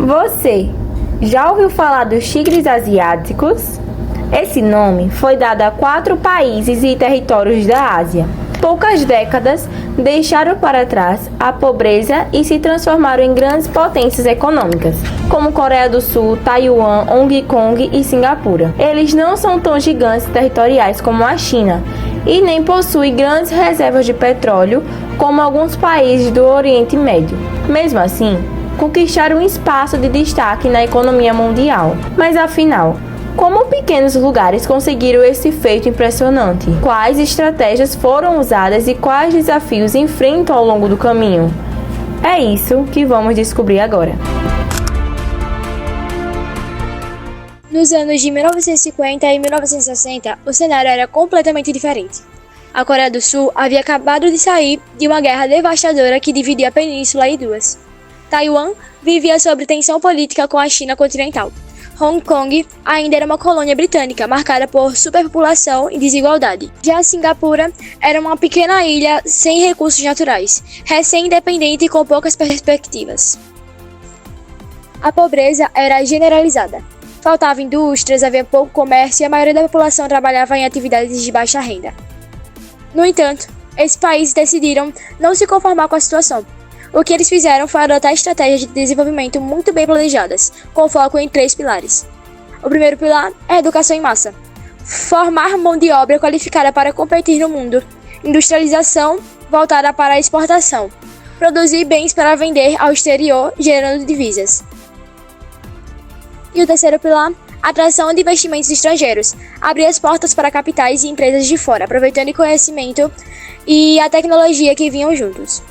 Você já ouviu falar dos tigres asiáticos? Esse nome foi dado a 4 países e territórios da Ásia. Poucas décadas deixaram para trás a pobreza e se transformaram em grandes potências econômicas, como Coreia do Sul, Taiwan, Hong Kong e Singapura. Eles não são tão gigantes territoriais como a China e nem possuem grandes reservas de petróleo como alguns países do Oriente Médio. Mesmo assim, conquistaram um espaço de destaque na economia mundial. Mas afinal, como pequenos lugares conseguiram esse feito impressionante? Quais estratégias foram usadas e quais desafios enfrentam ao longo do caminho? É isso que vamos descobrir agora. Nos anos de 1950 e 1960, o cenário era completamente diferente. A Coreia do Sul havia acabado de sair de uma guerra devastadora que dividia a península em duas. Taiwan vivia sob tensão política com a China continental. Hong Kong ainda era uma colônia britânica, marcada por superpopulação e desigualdade. Já Singapura era uma pequena ilha sem recursos naturais, recém-independente e com poucas perspectivas. A pobreza era generalizada. Faltavam indústrias, havia pouco comércio e a maioria da população trabalhava em atividades de baixa renda. No entanto, esses países decidiram não se conformar com a situação. O que eles fizeram foi adotar estratégias de desenvolvimento muito bem planejadas, com foco em 3 pilares. O primeiro pilar é a educação em massa. Formar mão de obra qualificada para competir no mundo. Industrialização voltada para a exportação. Produzir bens para vender ao exterior, gerando divisas. E o terceiro pilar, atração de investimentos estrangeiros. Abrir as portas para capitais e empresas de fora, aproveitando o conhecimento e a tecnologia que vinham juntos.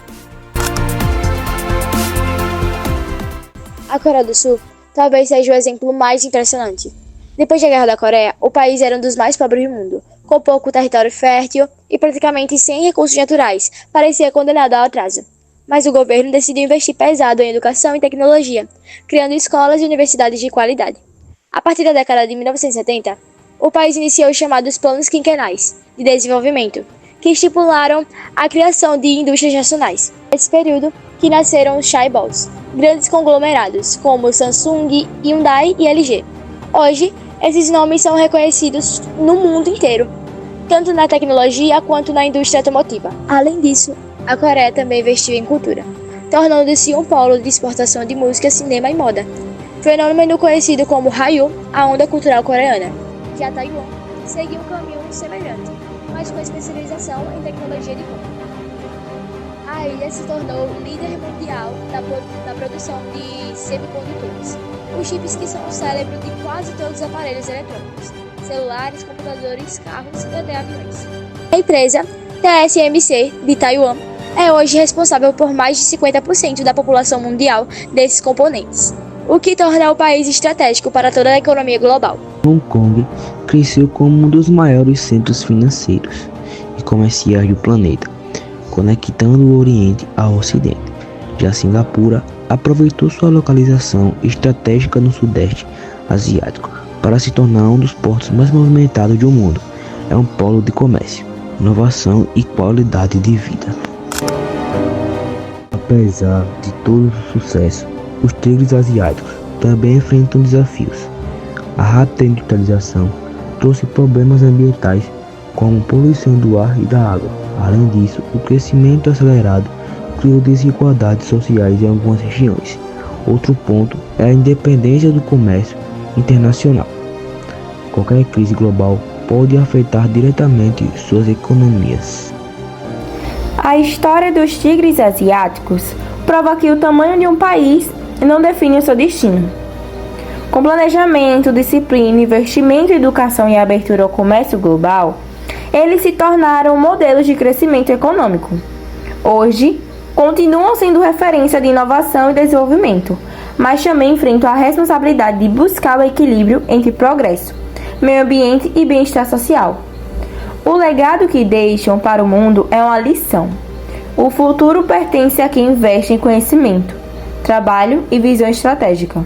A Coreia do Sul talvez seja o exemplo mais impressionante. Depois da Guerra da Coreia, o país era um dos mais pobres do mundo, com pouco território fértil e praticamente sem recursos naturais, parecia condenado ao atraso. Mas o governo decidiu investir pesado em educação e tecnologia, criando escolas e universidades de qualidade. A partir da década de 1970, o país iniciou os chamados Planos Quinquenais de Desenvolvimento, que estipularam a criação de indústrias nacionais. Nesse período que nasceram os chaebols, grandes conglomerados como Samsung, Hyundai e LG. Hoje, esses nomes são reconhecidos no mundo inteiro, tanto na tecnologia quanto na indústria automotiva. Além disso, a Coreia também investiu em cultura, tornando-se um polo de exportação de música, cinema e moda. Fenômeno conhecido como Hallyu, a onda cultural coreana. Já Taiwan seguiu um caminho semelhante, mas com especialização em tecnologia de ponta. A ilha se tornou líder mundial na produção de semicondutores, os chips que são o cérebro de quase todos os aparelhos eletrônicos, celulares, computadores, carros e até aviões. A empresa TSMC de Taiwan é hoje responsável por mais de 50% da população mundial desses componentes, o que torna o país estratégico para toda a economia global. Hong Kong cresceu como um dos maiores centros financeiros e comerciais do planeta, conectando o Oriente ao Ocidente. Já Singapura aproveitou sua localização estratégica no Sudeste Asiático para se tornar um dos portos mais movimentados do mundo. É um polo de comércio, inovação e qualidade de vida. Apesar de todo o sucesso, os tigres asiáticos também enfrentam desafios. A rápida industrialização trouxe problemas ambientais como poluição do ar e da água. Além disso, o crescimento acelerado criou desigualdades sociais em algumas regiões. Outro ponto é a independência do comércio internacional. Qualquer crise global pode afetar diretamente suas economias. A história dos tigres asiáticos prova que o tamanho de um país não define o seu destino. Com planejamento, disciplina, investimento em educação e abertura ao comércio global, eles se tornaram modelos de crescimento econômico. Hoje, continuam sendo referência de inovação e desenvolvimento, mas também enfrentam a responsabilidade de buscar o equilíbrio entre progresso, meio ambiente e bem-estar social. O legado que deixam para o mundo é uma lição. O futuro pertence a quem investe em conhecimento, trabalho e visão estratégica.